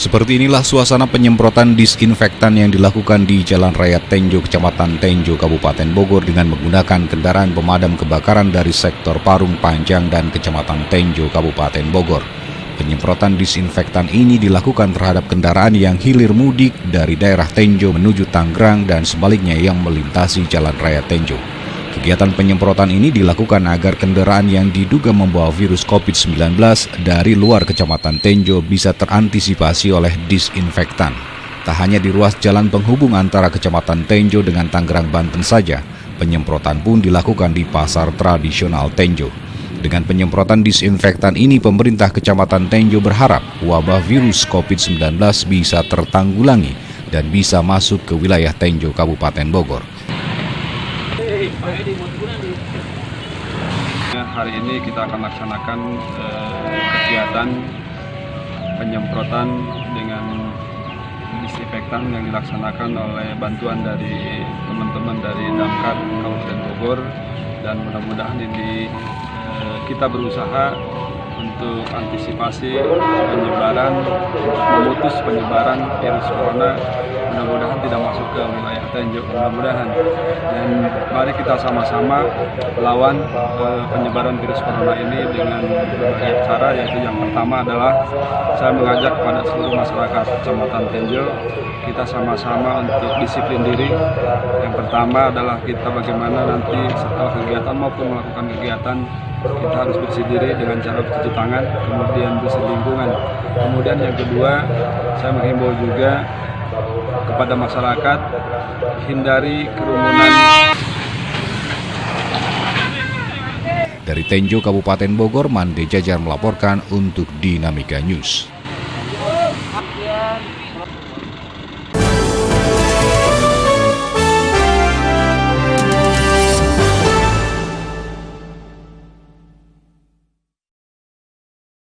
Seperti inilah suasana penyemprotan disinfektan yang dilakukan di Jalan Raya Tenjo, Kecamatan Tenjo, Kabupaten Bogor dengan menggunakan kendaraan pemadam kebakaran dari sektor Parung Panjang dan Kecamatan Tenjo, Kabupaten Bogor. Penyemprotan disinfektan ini dilakukan terhadap kendaraan yang hilir mudik dari daerah Tenjo menuju Tangerang dan sebaliknya yang melintasi Jalan Raya Tenjo. Kegiatan penyemprotan ini dilakukan agar kendaraan yang diduga membawa virus COVID-19 dari luar Kecamatan Tenjo bisa terantisipasi oleh disinfektan. Tak hanya di ruas jalan penghubung antara Kecamatan Tenjo dengan Tangerang, Banten saja, penyemprotan pun dilakukan di pasar tradisional Tenjo. Dengan penyemprotan disinfektan ini, pemerintah Kecamatan Tenjo berharap wabah virus COVID-19 bisa tertanggulangi dan bisa masuk ke wilayah Tenjo, Kabupaten Bogor. Hari ini kita akan laksanakan kegiatan penyemprotan dengan disinfektan yang dilaksanakan oleh bantuan dari teman-teman dari Damkar Kabupaten Bogor, dan mudah-mudahan ini kita berusaha untuk antisipasi penyebaran, memutus penyebaran virus corona, mudah-mudahan tidak masuk ke wilayah Tenjo, mudah-mudahan. Dan mari kita sama-sama lawan penyebaran virus corona ini dengan berbagai cara, yaitu yang pertama adalah saya mengajak kepada seluruh masyarakat Kecamatan Tenjo, kita sama-sama untuk disiplin diri. Yang pertama adalah kita bagaimana nanti setelah kegiatan maupun melakukan kegiatan, kita harus bersih diri dengan cara cuci tangan, kemudian bersih lingkungan. Kemudian yang kedua, saya menghimbau juga kepada masyarakat, hindari kerumunan. Dari Tenjo, Kabupaten Bogor, Mande Jajar melaporkan untuk Dinamika News.